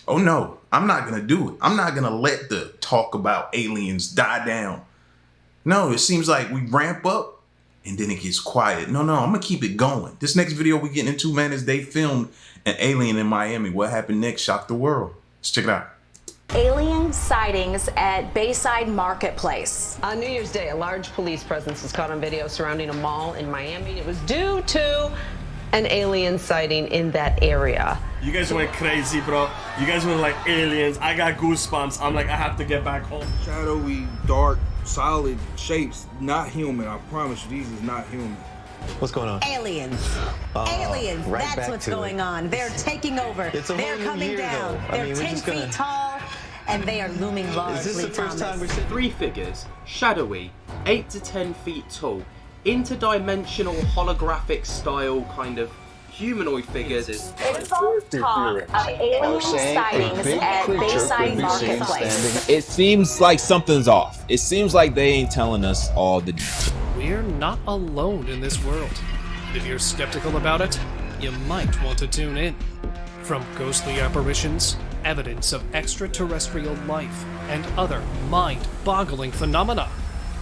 Oh no, I'm not gonna do it. I'm not gonna let the talk about aliens die down. No, it seems like we ramp up and then it gets quiet. No, I'm gonna keep it going. This next video we're getting into, man, is they filmed an alien in Miami. What happened next shocked the world. Let's check it out. Alien sightings at Bayside Marketplace. On New Year's Day, a large police presence was caught on video surrounding a mall in Miami. It was due to an alien sighting in that area. You guys went crazy, bro. You guys went like aliens. I got goosebumps. I'm like, I have to get back home. Shadowy, dark, solid shapes, not human. I promise you, these is not human. What's going on? Aliens. Aliens. Right, that's what's going on. They're taking over. They're coming down. They're 10 feet tall, and they are looming large. Is this the first time we're seeing 3 figures, shadowy, 8 to 10 feet tall, interdimensional holographic style kind of humanoid figures? It's all talk of alien sightings at Bayside Marketplace. It seems like something's off. It seems like they ain't telling us all the details. We're not alone in this world. If you're skeptical about it, you might want to tune in. From ghostly apparitions, evidence of extraterrestrial life, and other mind-boggling phenomena,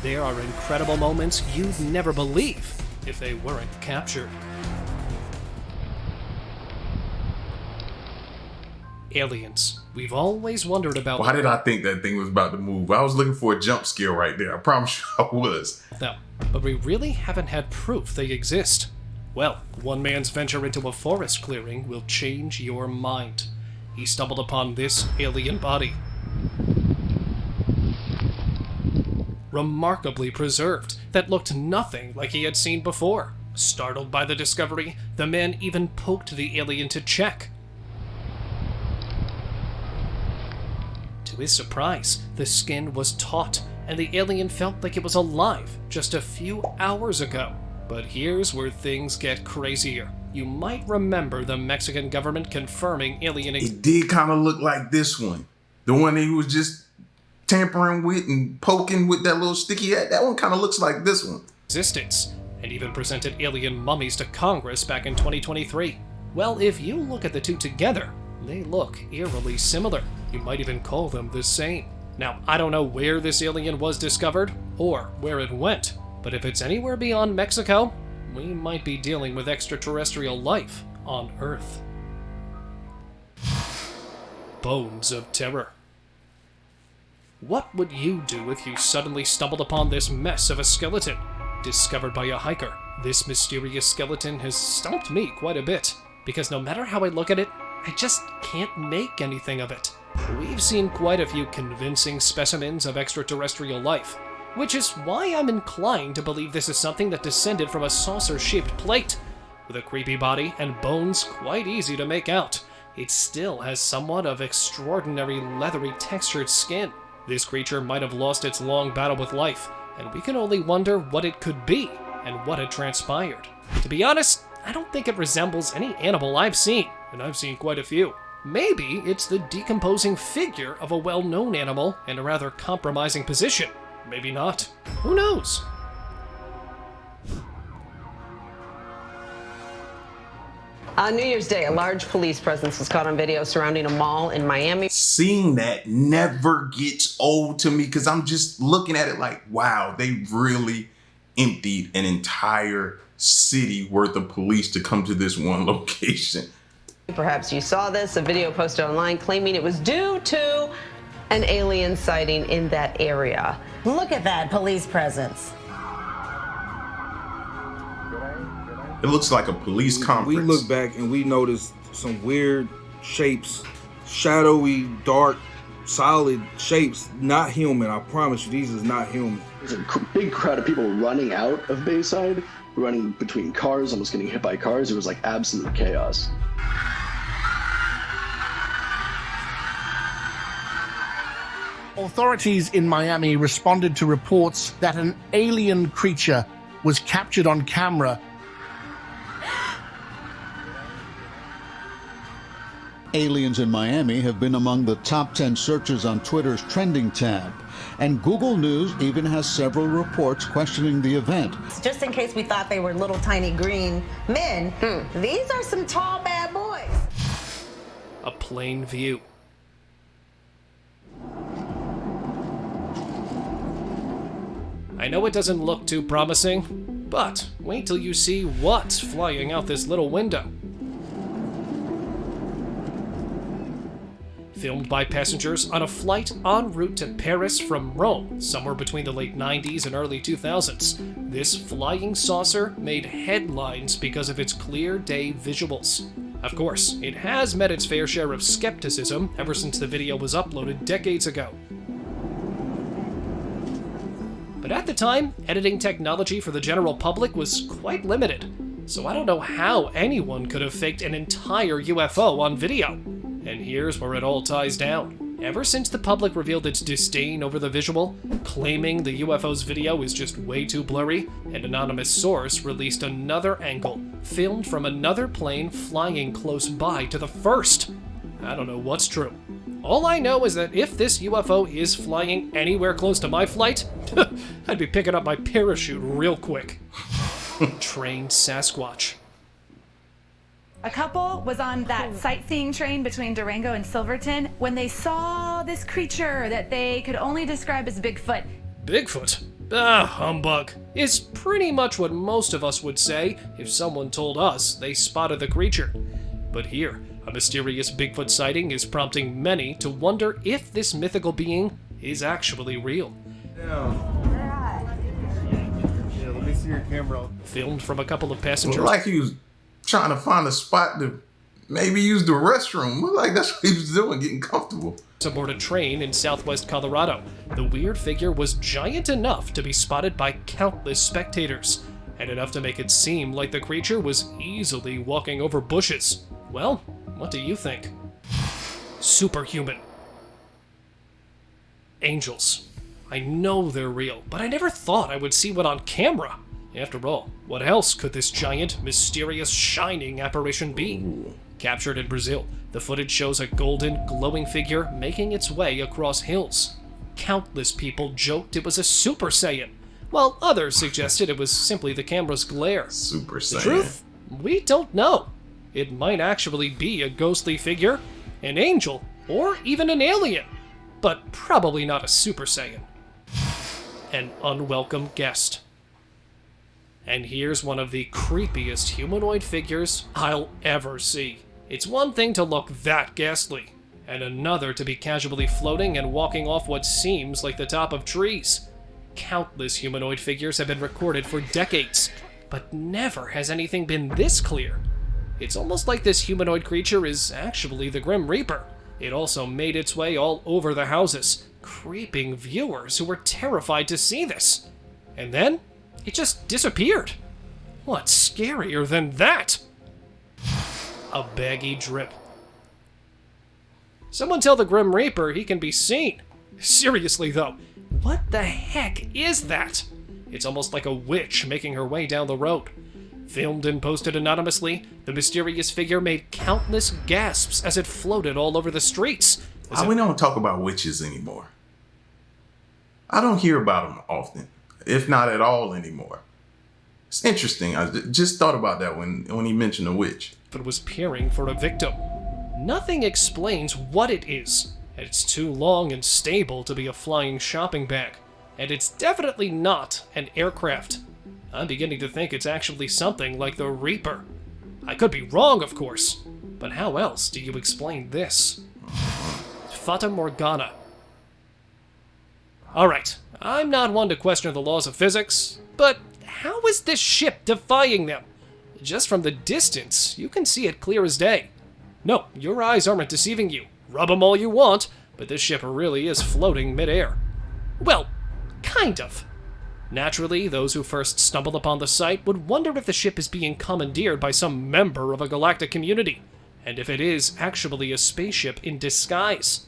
there are incredible moments you'd never believe if they weren't captured. Aliens. We've always wondered about Why did I think that thing was about to move? I was looking for a jump scare right there. I promise you I was. them, but we really haven't had proof they exist. Well, one man's venture into a forest clearing will change your mind. He stumbled upon this alien body. Remarkably preserved, that looked nothing like he had seen before. Startled by the discovery, the man even poked the alien to check. To his surprise, the skin was taut, and the alien felt like it was alive just a few hours ago. But here's where things get crazier. You might remember the Mexican government confirming alien It did kind of look like this one. The one that he was just tampering with and poking with that little sticky head. That one kind of looks like this one. existence, and even presented alien mummies to Congress back in 2023. Well, if you look at the two together, they look eerily similar. You might even call them the same. Now, I don't know where this alien was discovered, or where it went, but if it's anywhere beyond Mexico, we might be dealing with extraterrestrial life on Earth. Bones of terror. What would you do if you suddenly stumbled upon this mess of a skeleton? Discovered by a hiker, this mysterious skeleton has stumped me quite a bit, because no matter how I look at it, I just can't make anything of it. We've seen quite a few convincing specimens of extraterrestrial life, which is why I'm inclined to believe this is something that descended from a saucer-shaped plate. With a creepy body and bones quite easy to make out, it still has somewhat of extraordinary leathery textured skin. This creature might have lost its long battle with life, and we can only wonder what it could be and what had transpired. To be honest, I don't think it resembles any animal I've seen, and I've seen quite a few. Maybe it's the decomposing figure of a well-known animal in a rather compromising position. Maybe not. Who knows? On New Year's Day, a large police presence was caught on video surrounding a mall in Miami. Seeing that never gets old to me because I'm just looking at it like, wow, they really emptied an entire city worth of police to come to this one location. Perhaps you saw this, a video posted online claiming it was due to an alien sighting in that area. Look at that police presence. It looks like a police conference. We look back and we noticed some weird shapes, shadowy, dark, solid shapes, not human. I promise you, these is not human. There's a big crowd of people running out of Bayside, running between cars, almost getting hit by cars. It was like absolute chaos. Authorities in Miami responded to reports that an alien creature was captured on camera. Aliens in Miami have been among the top 10 searches on Twitter's trending tab, and Google News even has several reports questioning the event. Just in case we thought they were little tiny green men, these are some tall bad boys. A plain view. I know it doesn't look too promising, but wait till you see what's flying out this little window. Filmed by passengers on a flight en route to Paris from Rome, somewhere between the late 90s and early 2000s, this flying saucer made headlines because of its clear day visuals. Of course, it has met its fair share of skepticism ever since the video was uploaded decades ago. But at the time, editing technology for the general public was quite limited, so I don't know how anyone could have faked an entire UFO on video. And here's where it all ties down. Ever since the public revealed its disdain over the visual, claiming the UFO's video is just way too blurry, an anonymous source released another angle, filmed from another plane flying close by to the first. I don't know what's true. All I know is that if this UFO is flying anywhere close to my flight, I'd be picking up my parachute real quick. Trained Sasquatch. A couple was on that sightseeing train between Durango and Silverton when they saw this creature that they could only describe as Bigfoot. Bigfoot? Ah, humbug. Is pretty much what most of us would say if someone told us they spotted the creature. But here, a mysterious Bigfoot sighting is prompting many to wonder if this mythical being is actually real. Yeah, let me see your camera. Filmed from a couple of passengers. Like he was trying to find a spot to maybe use the restroom. Looked like that's what he was doing, getting comfortable. Aboard a train in southwest Colorado, the weird figure was giant enough to be spotted by countless spectators, and enough to make it seem like the creature was easily walking over bushes. Well, what do you think? Superhuman. Angels. I know they're real, but I never thought I would see one on camera. After all, what else could this giant, mysterious, shining apparition be? Captured in Brazil, the footage shows a golden, glowing figure making its way across hills. Countless people joked it was a Super Saiyan, while others suggested it was simply the camera's glare. Super Saiyan. The truth? We don't know. It might actually be a ghostly figure, an angel, or even an alien, but probably not a Super Saiyan. An unwelcome guest. And here's one of the creepiest humanoid figures I'll ever see. It's one thing to look that ghastly, and another to be casually floating and walking off what seems like the top of trees. Countless humanoid figures have been recorded for decades, but never has anything been this clear. It's almost like this humanoid creature is actually the Grim Reaper. It also made its way all over the houses, creeping viewers who were terrified to see this. And then it just disappeared. What's scarier than that? A baggy drip. Someone tell the Grim Reaper he can be seen. Seriously though, what the heck is that? It's almost like a witch making her way down the road. Filmed and posted anonymously, the mysterious figure made countless gasps as it floated all over the streets. We don't talk about witches anymore. I don't hear about them often, if not at all anymore. It's interesting. I just thought about that when he mentioned a witch. But was peering for a victim. Nothing explains what it is. It's too long and stable to be a flying shopping bag. And it's definitely not an aircraft. I'm beginning to think it's actually something like the Reaper. I could be wrong, of course. But how else do you explain this? Fata Morgana. Alright, I'm not one to question the laws of physics, but how is this ship defying them? Just from the distance, you can see it clear as day. No, your eyes aren't deceiving you. Rub them all you want, but this ship really is floating midair. Well, kind of. Naturally, those who first stumbled upon the site would wonder if the ship is being commandeered by some member of a galactic community, and if it is actually a spaceship in disguise.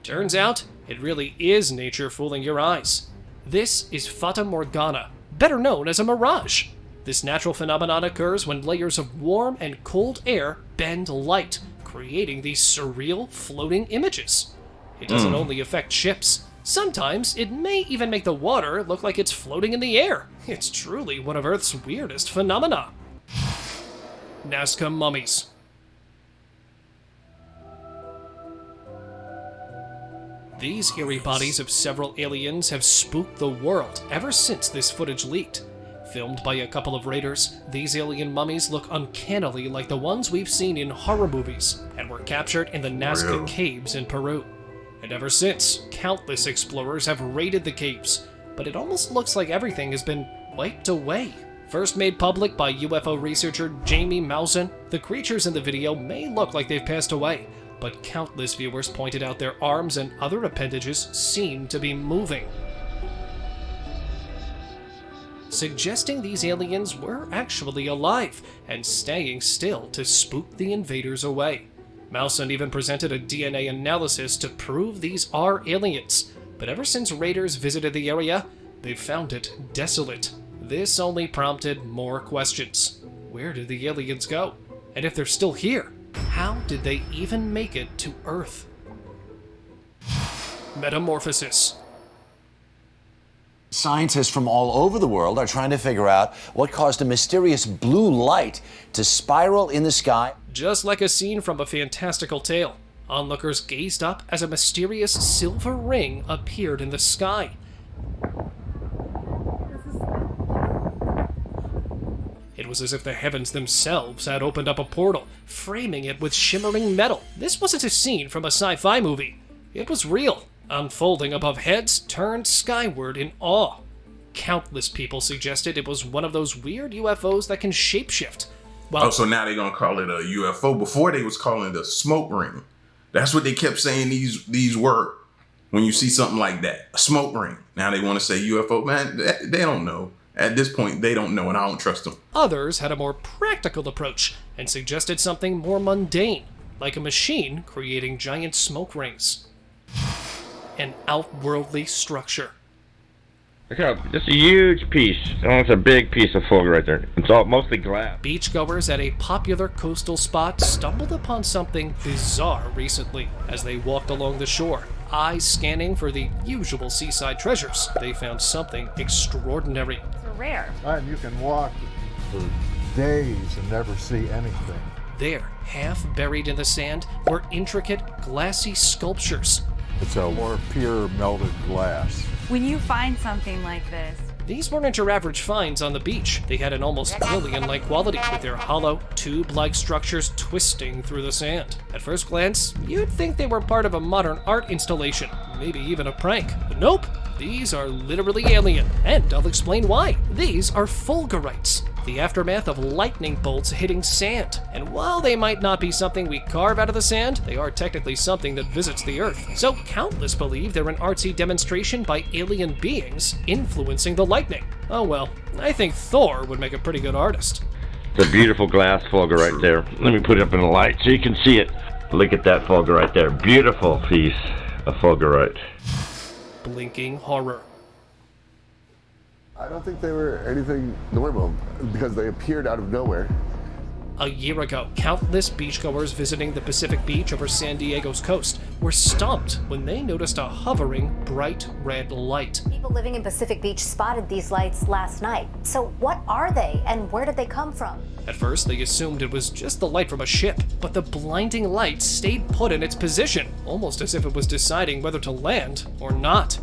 Turns out, it really is nature fooling your eyes. This is Fata Morgana, better known as a mirage. This natural phenomenon occurs when layers of warm and cold air bend light, creating these surreal floating images. It doesn't only affect ships. Sometimes it may even make the water look like it's floating in the air. It's truly one of Earth's weirdest phenomena. Nasca mummies. These eerie bodies of several aliens have spooked the world ever since this footage leaked. Filmed by a couple of raiders, these alien mummies look uncannily like the ones we've seen in horror movies and were captured in the Nasca caves in Peru. And ever since, countless explorers have raided the caves, but it almost looks like everything has been wiped away. First made public by UFO researcher Jamie Mausen, the creatures in the video may look like they've passed away, but countless viewers pointed out their arms and other appendages seem to be moving, suggesting these aliens were actually alive and staying still to spook the invaders away. Mausen even presented a DNA analysis to prove these are aliens, but ever since raiders visited the area, they've found it desolate. This only prompted more questions. Where did the aliens go? And if they're still here, how did they even make it to Earth? Metamorphosis. Scientists from all over the world are trying to figure out what caused a mysterious blue light to spiral in the sky. Just like a scene from a fantastical tale, onlookers gazed up as a mysterious silver ring appeared in the sky. It was as if the heavens themselves had opened up a portal, framing it with shimmering metal. This wasn't a scene from a sci-fi movie. It was real, unfolding above heads turned skyward in awe. Countless people suggested it was one of those weird UFOs that can shapeshift. Oh, so now they're gonna call it a UFO. Before they was calling it a smoke ring. That's what they kept saying these were when you see something like that, a smoke ring. Now they want to say UFO. Man, they don't know. At this point, they don't know, and I don't trust them. Others had a more practical approach and suggested something more mundane, like a machine creating giant smoke rings. An outworldly structure. Look how, just a huge piece. Oh, it's a big piece of fog right there. It's all mostly glass. Beachgoers at a popular coastal spot stumbled upon something bizarre recently as they walked along the shore. Eyes scanning for the usual seaside treasures, they found something extraordinary. They're rare. And you can walk for days and never see anything. There, half buried in the sand, were intricate, glassy sculptures. It's a more pure melted glass. When you find something like this, these weren't your average finds on the beach. They had an almost alien-like quality, with their hollow, tube-like structures twisting through the sand. At first glance, you'd think they were part of a modern art installation, maybe even a prank. But nope, these are literally alien, and I'll explain why. These are fulgurites, the aftermath of lightning bolts hitting sand. And while they might not be something we carve out of the sand, they are technically something that visits the Earth. So countless believe they're an artsy demonstration by alien beings influencing the lightning. Oh well, I think Thor would make a pretty good artist. It's a beautiful glass fulgurite there. Let me put it up in the light so you can see it. Look at that fulgurite there. Beautiful piece of fulgurite. Blinking horror. I don't think they were anything normal because they appeared out of nowhere. A year ago, countless beachgoers visiting the Pacific Beach over San Diego's coast were stumped when they noticed a hovering, bright red light. People living in Pacific Beach spotted these lights last night. So what are they and where did they come from? At first, they assumed it was just the light from a ship, but the blinding light stayed put in its position, almost as if it was deciding whether to land or not.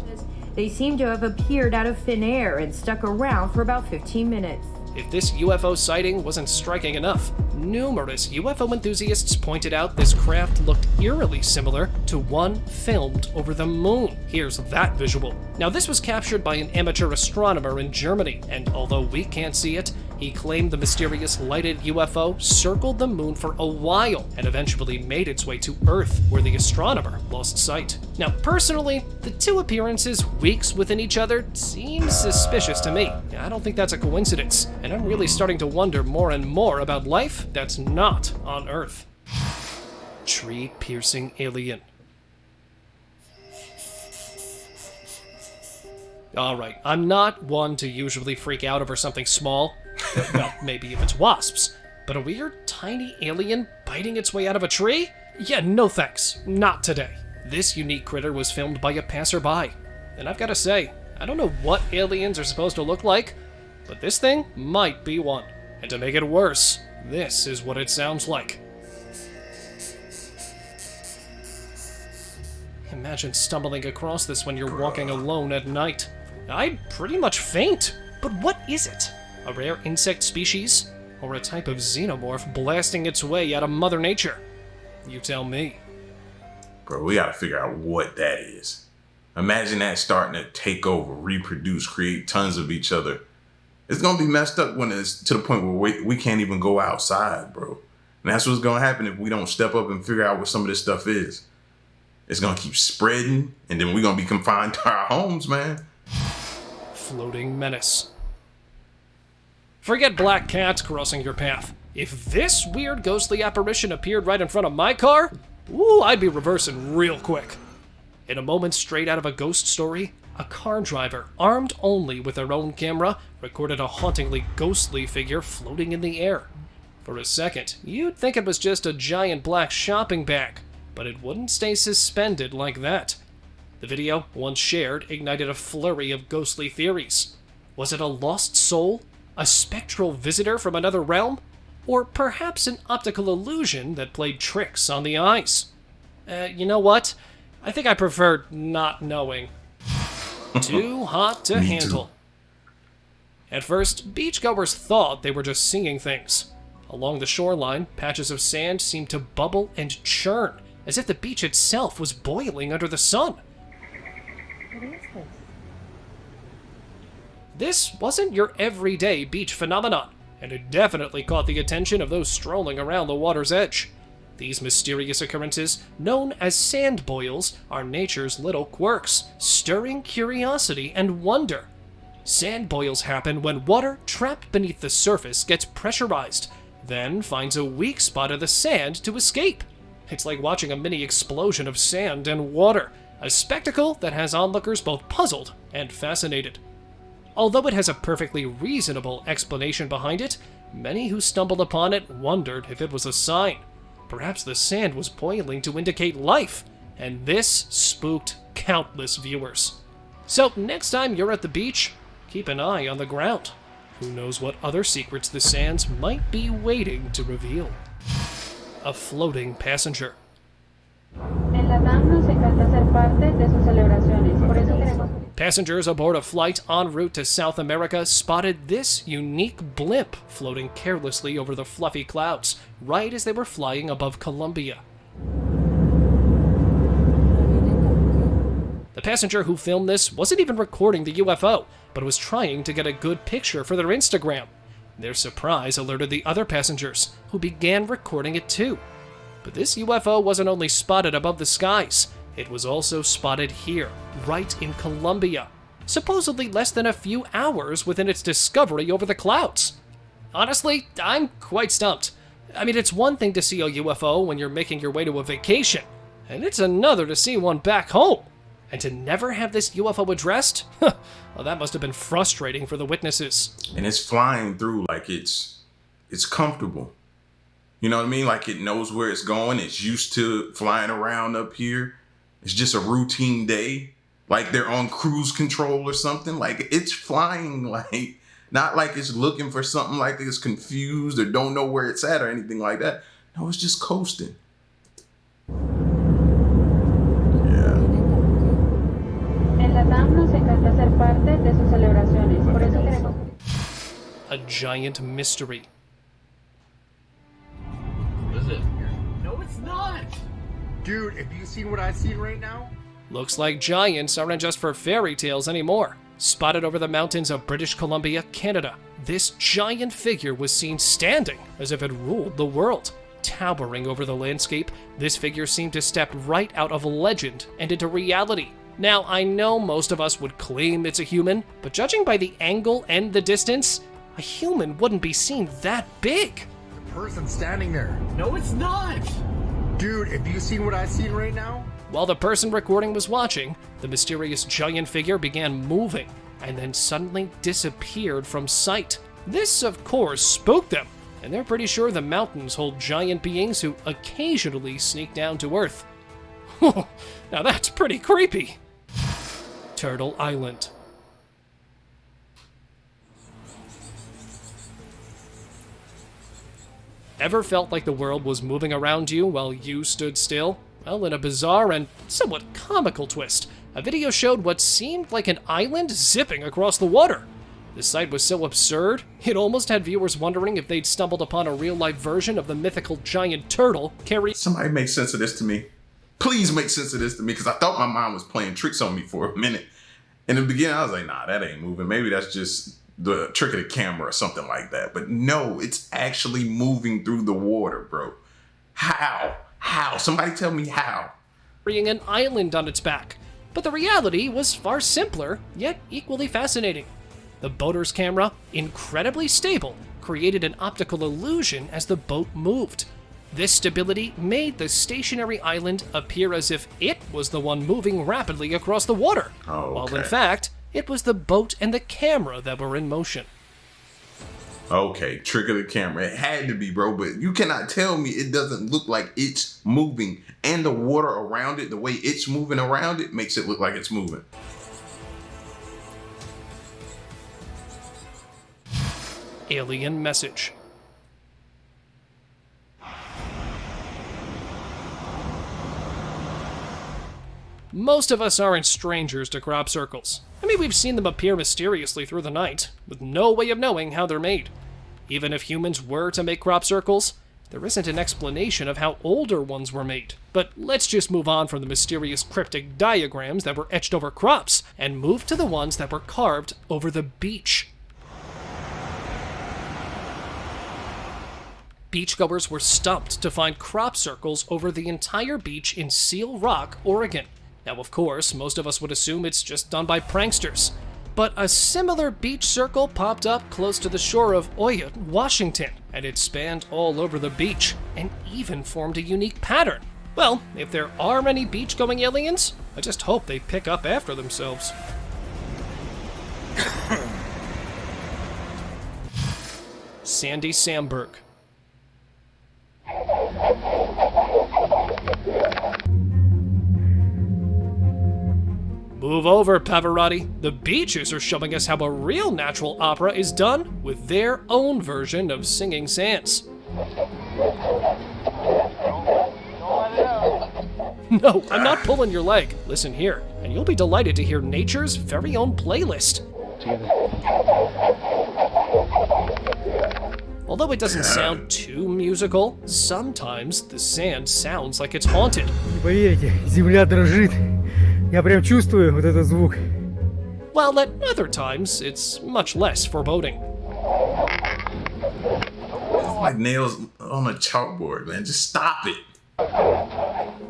They seem to have appeared out of thin air and stuck around for about 15 minutes. If this UFO sighting wasn't striking enough, numerous UFO enthusiasts pointed out this craft looked eerily similar to one filmed over the moon. Here's that visual. Now, this was captured by an amateur astronomer in Germany, and although we can't see it, he claimed the mysterious lighted UFO circled the moon for a while and eventually made its way to Earth, where the astronomer lost sight. Now, personally, the two appearances weeks within each other seems suspicious to me. I don't think that's a coincidence, and I'm really starting to wonder more and more about life that's not on Earth. Tree-piercing alien. Alright, I'm not one to usually freak out over something small. Well, maybe if it's wasps. But a weird, tiny alien biting its way out of a tree? Yeah, no thanks. Not today. This unique critter was filmed by a passerby. And I've gotta say, I don't know what aliens are supposed to look like, but this thing might be one. And to make it worse, this is what it sounds like. Imagine stumbling across this when you're walking alone at night. I'd pretty much faint. But what is it? A rare insect species? Or a type of xenomorph blasting its way out of Mother Nature? You tell me. Bro, we gotta figure out what that is. Imagine that starting to take over, reproduce, create tons of each other. It's gonna be messed up when it's to the point where we can't even go outside, bro. And that's what's gonna happen if we don't step up and figure out what some of this stuff is. It's gonna keep spreading, and then we're gonna be confined to our homes, man. Floating menace. Forget black cats crossing your path. If this weird ghostly apparition appeared right in front of my car, ooh, I'd be reversing real quick. In a moment straight out of a ghost story, a car driver, armed only with their own camera, recorded a hauntingly ghostly figure floating in the air. For a second, you'd think it was just a giant black shopping bag, but it wouldn't stay suspended like that. The video, once shared, ignited a flurry of ghostly theories. Was it a lost soul? A spectral visitor from another realm? Or perhaps an optical illusion that played tricks on the eyes? You know what? I think I prefer not knowing. Too hot to handle. At first, beachgoers thought they were just seeing things. Along the shoreline, patches of sand seemed to bubble and churn, as if the beach itself was boiling under the sun. What is this? This wasn't your everyday beach phenomenon, and it definitely caught the attention of those strolling around the water's edge. These mysterious occurrences, known as sand boils, are nature's little quirks, stirring curiosity and wonder. Sand boils happen when water trapped beneath the surface gets pressurized, then finds a weak spot of the sand to escape. It's like watching a mini explosion of sand and water, a spectacle that has onlookers both puzzled and fascinated. Although it has a perfectly reasonable explanation behind it, many who stumbled upon it wondered if it was a sign. Perhaps the sand was boiling to indicate life, and this spooked countless viewers. So next time you're at the beach, keep an eye on the ground. Who knows what other secrets the sands might be waiting to reveal. A floating passenger. Passengers aboard a flight en route to South America spotted this unique blimp floating carelessly over the fluffy clouds, right as they were flying above Colombia. The passenger who filmed this wasn't even recording the UFO, but was trying to get a good picture for their Instagram. Their surprise alerted the other passengers, who began recording it too. But this UFO wasn't only spotted above the skies, it was also spotted here, right in Colombia, supposedly less than a few hours within its discovery over the clouds. Honestly, I'm quite stumped. I mean, it's one thing to see a UFO when you're making your way to a vacation, and it's another to see one back home. And to never have this UFO addressed? Well, that must have been frustrating for the witnesses. And it's flying through like it's comfortable. You know what I mean? Like it knows where it's going. It's used to flying around up here. It's just a routine day. Like they're on cruise control or something. Like it's flying like, not like it's looking for something like it's confused or don't know where it's at or anything like that. No, it's just coasting. A giant mystery. What is it? No, it's not! Dude, have you seen what I've seen right now? Looks like giants aren't just for fairy tales anymore. Spotted over the mountains of British Columbia, Canada, this giant figure was seen standing as if it ruled the world. Towering over the landscape, this figure seemed to step right out of legend and into reality. Now, I know most of us would claim it's a human, but judging by the angle and the distance, a human wouldn't be seen that big. The person standing there. No, it's not! Dude, have you seen what I've seen right now? While the person recording was watching, the mysterious giant figure began moving and then suddenly disappeared from sight. This, of course, spooked them, and they're pretty sure the mountains hold giant beings who occasionally sneak down to Earth. Now that's pretty creepy. Turtle Island. Ever felt like the world was moving around you while you stood still? Well, in a bizarre and somewhat comical twist, a video showed what seemed like an island zipping across the water. The sight was so absurd, it almost had viewers wondering if they'd stumbled upon a real-life version of the mythical giant turtle carrying... Somebody make sense of this to me. Please make sense of this to me, because I thought my mind was playing tricks on me for a minute. In the beginning, I was like, nah, that ain't moving. Maybe that's just the trick of the camera or something like that. But no, it's actually moving through the water, bro. How? How? Somebody tell me how. Carrying an island on its back. But the reality was far simpler, yet equally fascinating. The boater's camera, incredibly stable, created an optical illusion as the boat moved. This stability made the stationary island appear as if it was the one moving rapidly across the water, while in fact, it was the boat and the camera that were in motion. Okay, trick of the camera. It had to be, bro, but you cannot tell me it doesn't look like it's moving, and the water around it, the way it's moving around it, makes it look like it's moving. Alien message. Most of us aren't strangers to crop circles. I mean, we've seen them appear mysteriously through the night, with no way of knowing how they're made. Even if humans were to make crop circles, there isn't an explanation of how older ones were made. But let's just move on from the mysterious cryptic diagrams that were etched over crops, and move to the ones that were carved over the beach. Beachgoers were stumped to find crop circles over the entire beach in Seal Rock, Oregon. Now, of course, most of us would assume it's just done by pranksters. But a similar beach circle popped up close to the shore of Oyot, Washington, and it spanned all over the beach, and even formed a unique pattern. Well, if there are any beach-going aliens, I just hope they pick up after themselves. Sandy Sandberg. Move over, Pavarotti. The beaches are showing us how a real natural opera is done with their own version of singing sands. No, I'm not pulling your leg. Listen here, and you'll be delighted to hear nature's very own playlist. Although it doesn't sound too musical, sometimes the sand sounds like it's haunted. Поверьте, земля дрожит. Я прям чувствую вот этот звук. While at other times, it's much less foreboding. Like nails on a chalkboard, man. Just stop it.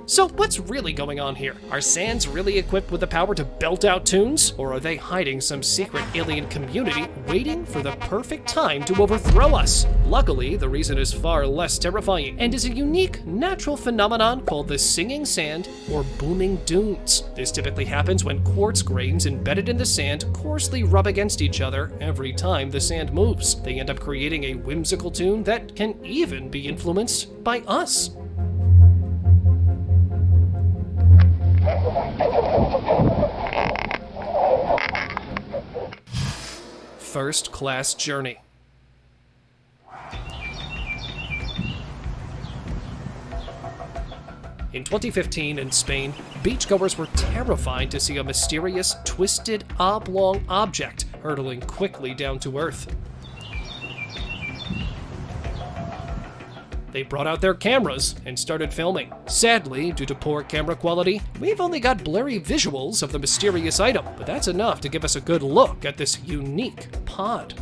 So what's really going on here? Are sands really equipped with the power to belt out tunes? Or are they hiding some secret alien community waiting for the perfect time to overthrow us? Luckily, the reason is far less terrifying and is a unique natural phenomenon called the singing sand or booming dunes. This typically happens when quartz grains embedded in the sand coarsely rub against each other every time the sand moves. They end up creating a whimsical tune that can even be influenced by us. First Class Journey. In 2015 in Spain, beachgoers were terrified to see a mysterious, twisted, oblong object hurtling quickly down to Earth. They brought out their cameras and started filming. Sadly, due to poor camera quality, we've only got blurry visuals of the mysterious item, but that's enough to give us a good look at this unique pod.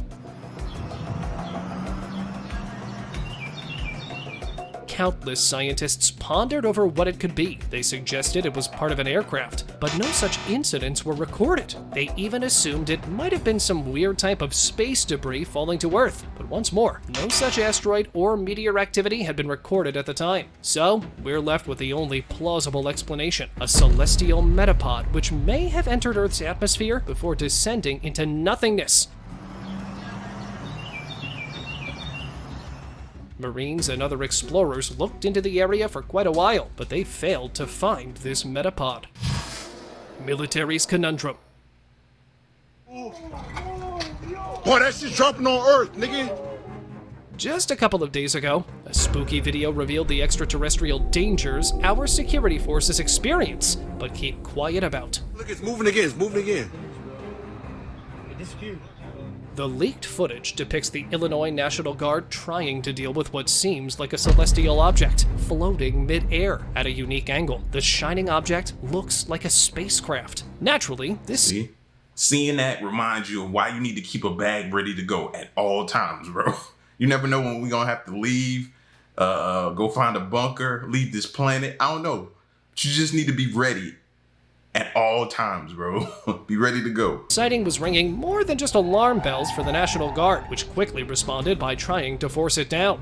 Countless scientists pondered over what it could be. They suggested it was part of an aircraft, but no such incidents were recorded. They even assumed it might have been some weird type of space debris falling to Earth. But once more, no such asteroid or meteor activity had been recorded at the time. So, we're left with the only plausible explanation, a celestial metapod which may have entered Earth's atmosphere before descending into nothingness. Marines and other explorers looked into the area for quite a while, but they failed to find this metapod. Military's conundrum. Boy, that shit's dropping on Earth, nigga. Just a couple of days ago, a spooky video revealed the extraterrestrial dangers our security forces experience, but keep quiet about. Look, it's moving again, it's moving again. The leaked footage depicts the Illinois National Guard trying to deal with what seems like a celestial object floating mid-air at a unique angle. The shining object looks like a spacecraft. Naturally, this... Seeing that reminds you of why you need to keep a bag ready to go at all times, bro. You never know when we're gonna have to leave, go find a bunker, leave this planet. I don't know. But you just need to be ready at all times, bro. Be ready to go. Sighting was ringing more than just alarm bells for the National Guard, which quickly responded by trying to force it down.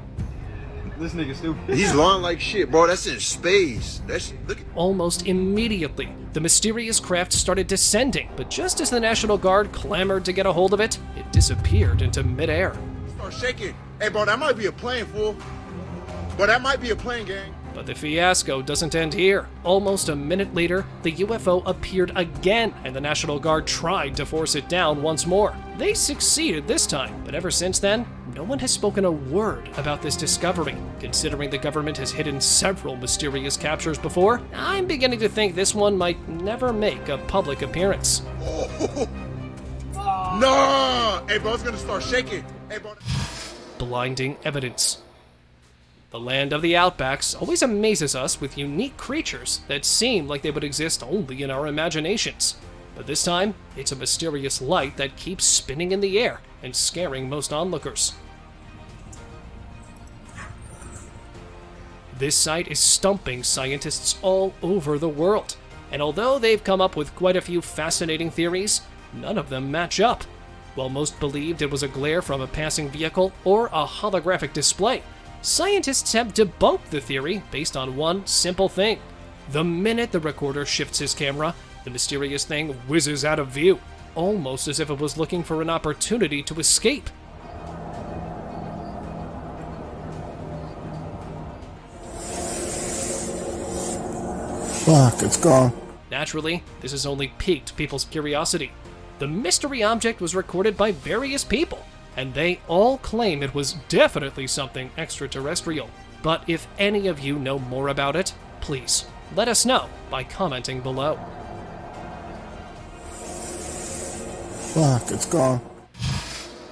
This nigga stupid. He's long like shit, bro. That's in space. Look. Almost immediately, the mysterious craft started descending, but just as the National Guard clamored to get a hold of it, it disappeared into midair. Start shaking. Hey, bro, that might be a plane, fool. Bro, that might be a plane, gang. But the fiasco doesn't end here. Almost a minute later, the UFO appeared again, and the National Guard tried to force it down once more. They succeeded this time, but ever since then, no one has spoken a word about this discovery. Considering the government has hidden several mysterious captures before, I'm beginning to think this one might never make a public appearance. No! Hey, bro, it's gonna start shaking. Hey, bro. Blinding evidence. The land of the Outbacks always amazes us with unique creatures that seem like they would exist only in our imaginations. But this time, it's a mysterious light that keeps spinning in the air and scaring most onlookers. This sight is stumping scientists all over the world, and although they've come up with quite a few fascinating theories, none of them match up. While most believed it was a glare from a passing vehicle or a holographic display, scientists have debunked the theory based on one simple thing. The minute the recorder shifts his camera, the mysterious thing whizzes out of view, almost as if it was looking for an opportunity to escape. Fuck, it's gone. Naturally, this has only piqued people's curiosity. The mystery object was recorded by various people, and they all claim it was definitely something extraterrestrial. But if any of you know more about it, please let us know by commenting below. Fuck, it's gone.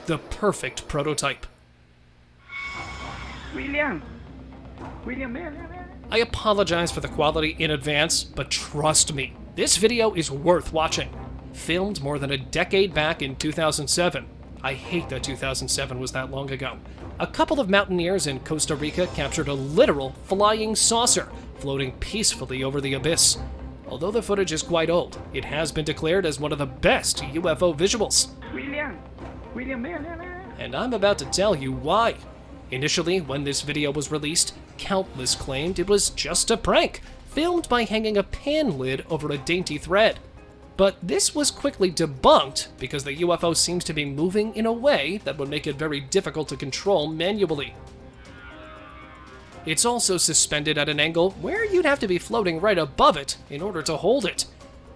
The perfect prototype. William. I apologize for the quality in advance, but trust me, this video is worth watching. Filmed more than a decade back in 2007. I hate that 2007 was that long ago. A couple of mountaineers in Costa Rica captured a literal flying saucer floating peacefully over the abyss. Although the footage is quite old, it has been declared as one of the best UFO visuals. William. And I'm about to tell you why. Initially, when this video was released, countless claimed it was just a prank, filmed by hanging a pan lid over a dainty thread. But this was quickly debunked because the UFO seems to be moving in a way that would make it very difficult to control manually. It's also suspended at an angle where you'd have to be floating right above it in order to hold it.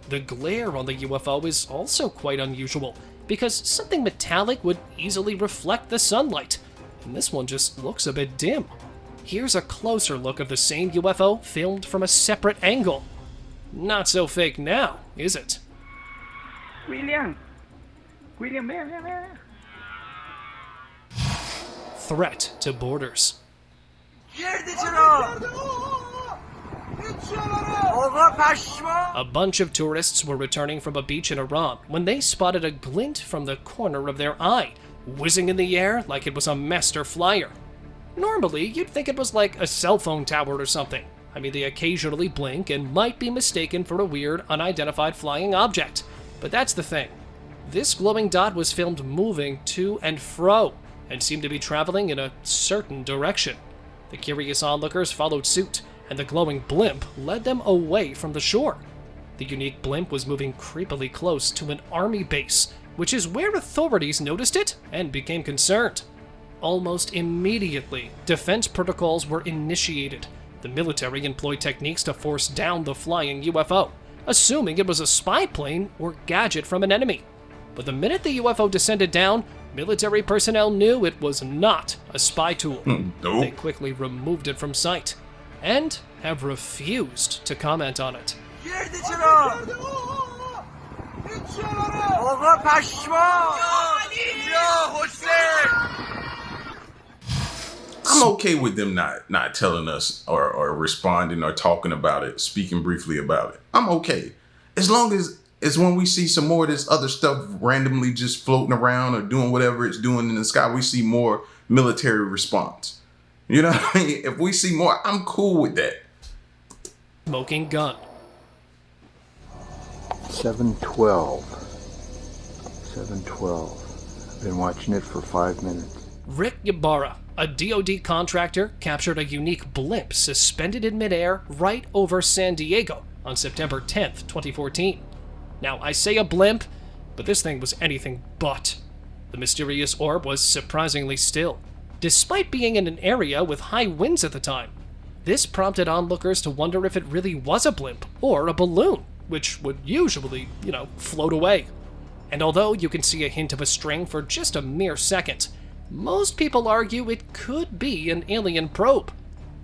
The glare on the UFO is also quite unusual because something metallic would easily reflect the sunlight, and this one just looks a bit dim. Here's a closer look of the same UFO filmed from a separate angle. Not so fake now, is it? William. Threat to borders. A bunch of tourists were returning from a beach in Iran when they spotted a glint from the corner of their eye, whizzing in the air like it was a master flyer. Normally, you'd think it was like a cell phone tower or something. I mean, they occasionally blink and might be mistaken for a weird, unidentified flying object. But that's the thing. This glowing dot was filmed moving to and fro, and seemed to be traveling in a certain direction. The curious onlookers followed suit, and the glowing blimp led them away from the shore. The unique blimp was moving creepily close to an army base, which is where authorities noticed it and became concerned. Almost immediately, defense protocols were initiated. The military employed techniques to force down the flying UFO, assuming it was a spy plane or gadget from an enemy. But the minute the UFO descended down, military personnel knew it was not a spy tool. Nope. They quickly removed it from sight and have refused to comment on it. I'm okay with them not telling us or responding or talking about it, speaking briefly about it. I'm okay. As long as it's when we see some more of this other stuff randomly just floating around or doing whatever it's doing in the sky, we see more military response. You know what I mean? If we see more, I'm cool with that. Smoking gun. 712. 712. I've been watching it for 5 minutes. Rick Ybarra, a DoD contractor, captured a unique blimp suspended in midair right over San Diego on September 10th, 2014. Now, I say a blimp, but this thing was anything but. The mysterious orb was surprisingly still, despite being in an area with high winds at the time. This prompted onlookers to wonder if it really was a blimp or a balloon, which would usually, float away. And although you can see a hint of a string for just a mere second, most people argue it could be an alien probe.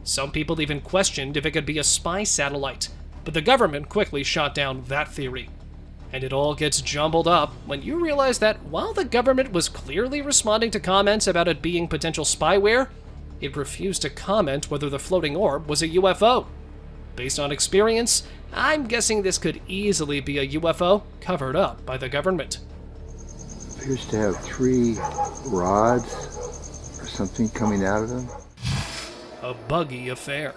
Some people even questioned if it could be a spy satellite, but the government quickly shot down that theory. And it all gets jumbled up when you realize that while the government was clearly responding to comments about it being potential spyware, it refused to comment whether the floating orb was a UFO. Based on experience, I'm guessing this could easily be a UFO covered up by the government. Appears to have 3 rods or something coming out of them. A buggy affair.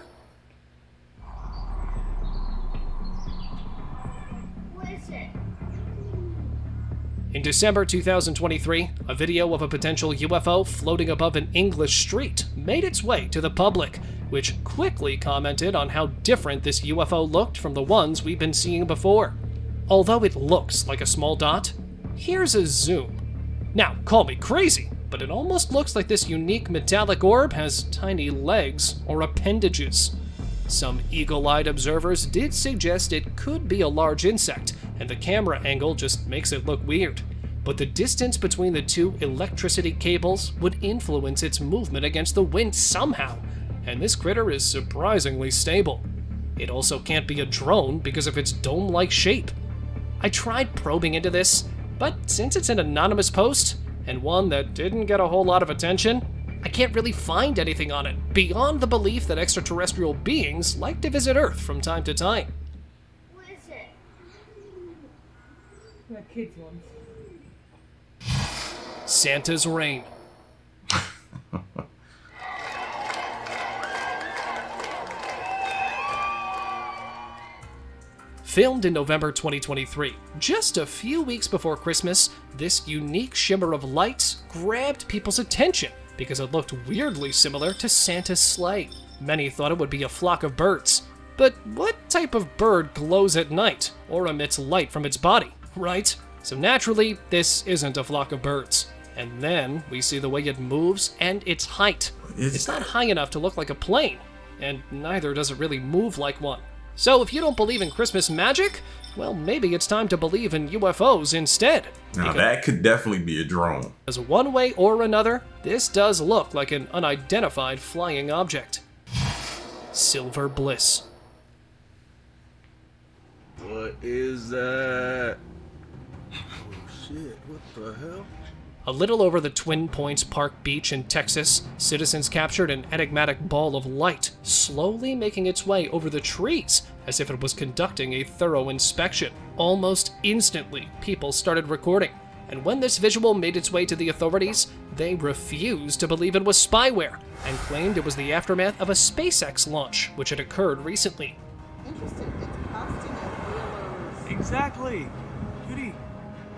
In December 2023, a video of a potential UFO floating above an English street made its way to the public, which quickly commented on how different this UFO looked from the ones we've been seeing before. Although it looks like a small dot, here's a zoom. Now, call me crazy, but it almost looks like this unique metallic orb has tiny legs or appendages. Some eagle-eyed observers did suggest it could be a large insect, and the camera angle just makes it look weird. But the distance between the 2 electricity cables would influence its movement against the wind somehow, and this critter is surprisingly stable. It also can't be a drone because of its dome-like shape. I tried probing into this, but since it's an anonymous post, and one that didn't get a whole lot of attention, I can't really find anything on it, beyond the belief that extraterrestrial beings like to visit Earth from time to time. What is it? The kids ones. Santa's Rain. Filmed in November 2023, just a few weeks before Christmas, this unique shimmer of lights grabbed people's attention because it looked weirdly similar to Santa's sleigh. Many thought it would be a flock of birds. But what type of bird glows at night or emits light from its body, right? So naturally, this isn't a flock of birds. And then we see the way it moves and its height. It's not high enough to look like a plane, and neither does it really move like one. So if you don't believe in Christmas magic, well, maybe it's time to believe in UFOs instead. Now that could definitely be a drone. As one way or another, this does look like an unidentified flying object. Silver Bliss. What is that? Oh shit, what the hell? A little over the Twin Points Park beach in Texas, citizens captured an enigmatic ball of light, slowly making its way over the trees, as if it was conducting a thorough inspection. Almost instantly, people started recording, and when this visual made its way to the authorities, they refused to believe it was spyware, and claimed it was the aftermath of a SpaceX launch, which had occurred recently. Interesting, it's casting a halo. Exactly. Beauty.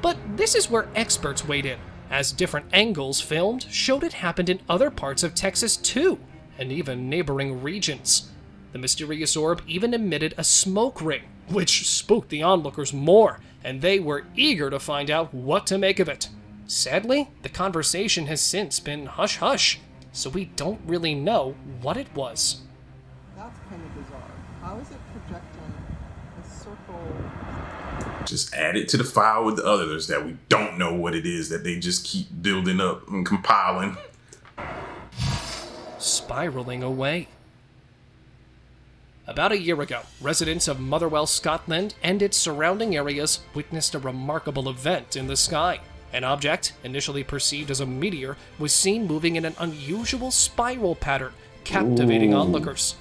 But this is where experts weighed in, as different angles filmed showed it happened in other parts of Texas too, and even neighboring regions. The mysterious orb even emitted a smoke ring, which spooked the onlookers more, and they were eager to find out what to make of it. Sadly, the conversation has since been hush-hush, so we don't really know what it was. That's kind of bizarre. How is it projecting a circle? Just add it to the file with the others that we don't know what it is that they just keep building up and compiling. Spiraling away. About a year ago, residents of Motherwell, Scotland and its surrounding areas witnessed a remarkable event in the sky. An object, initially perceived as a meteor, was seen moving in an unusual spiral pattern, captivating onlookers.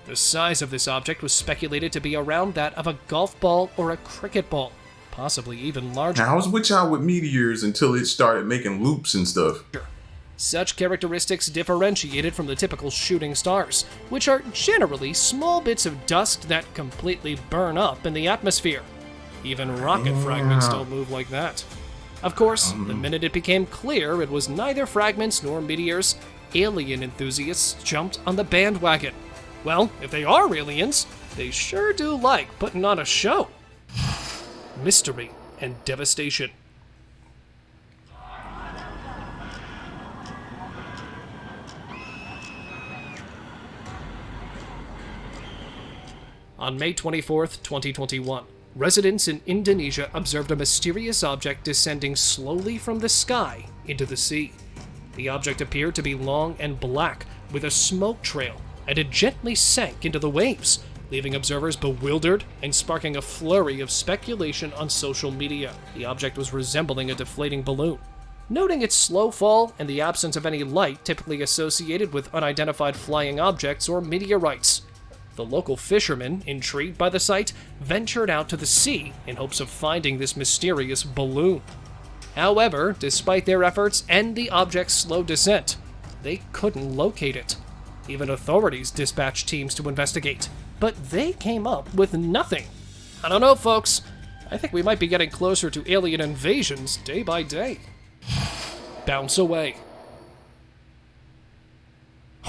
The size of this object was speculated to be around that of a golf ball or a cricket ball, possibly even larger. Now, I was with y'all with meteors until it started making loops and stuff. Such characteristics differentiated from the typical shooting stars, which are generally small bits of dust that completely burn up in the atmosphere. Even rocket fragments don't move like that. Of course, the minute it became clear it was neither fragments nor meteors, alien enthusiasts jumped on the bandwagon. Well, if they are aliens, they sure do like putting on a show. Mystery and devastation. On May 24th, 2021, residents in Indonesia observed a mysterious object descending slowly from the sky into the sea. The object appeared to be long and black, with a smoke trail, and it gently sank into the waves, leaving observers bewildered and sparking a flurry of speculation on social media. The object was resembling a deflating balloon. Noting its slow fall and the absence of any light typically associated with unidentified flying objects or meteorites, the local fishermen, intrigued by the sight, ventured out to the sea in hopes of finding this mysterious balloon. However, despite their efforts and the object's slow descent, they couldn't locate it. Even authorities dispatched teams to investigate, but they came up with nothing. I don't know, folks. I think we might be getting closer to alien invasions day by day. Bounce away.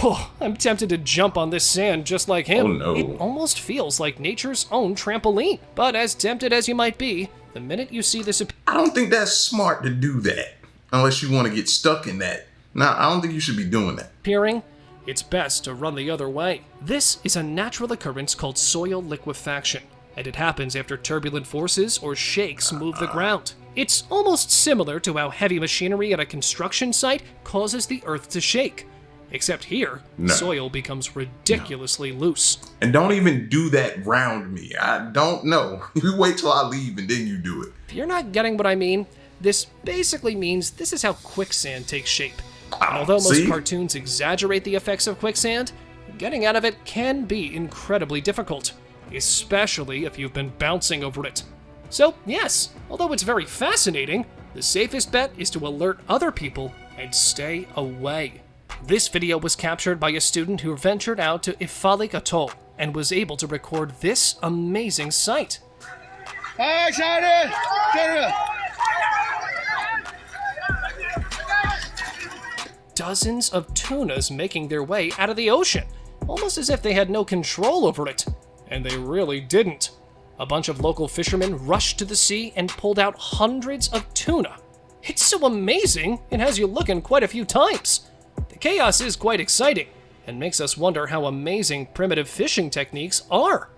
Oh, I'm tempted to jump on this sand just like him. Oh no. It almost feels like nature's own trampoline. But as tempted as you might be, the minute you see this... I don't think that's smart to do that, unless you want to get stuck in that. Now, I don't think you should be doing that. Appearing, it's best to run the other way. This is a natural occurrence called soil liquefaction, and it happens after turbulent forces or shakes move the ground. It's almost similar to how heavy machinery at a construction site causes the earth to shake. Except here, soil becomes ridiculously loose. And don't even do that round me. I don't know. You wait till I leave and then you do it. If you're not getting what I mean, this basically means this is how quicksand takes shape. And although most cartoons exaggerate the effects of quicksand, getting out of it can be incredibly difficult, especially if you've been bouncing over it. So yes, although it's very fascinating, the safest bet is to alert other people and stay away. This video was captured by a student who ventured out to Ifalik Atoll and was able to record this amazing sight. Dozens of tunas making their way out of the ocean, almost as if they had no control over it. And they really didn't. A bunch of local fishermen rushed to the sea and pulled out hundreds of tuna. It's so amazing, it has you looking quite a few times. The chaos is quite exciting, and makes us wonder how amazing primitive fishing techniques are.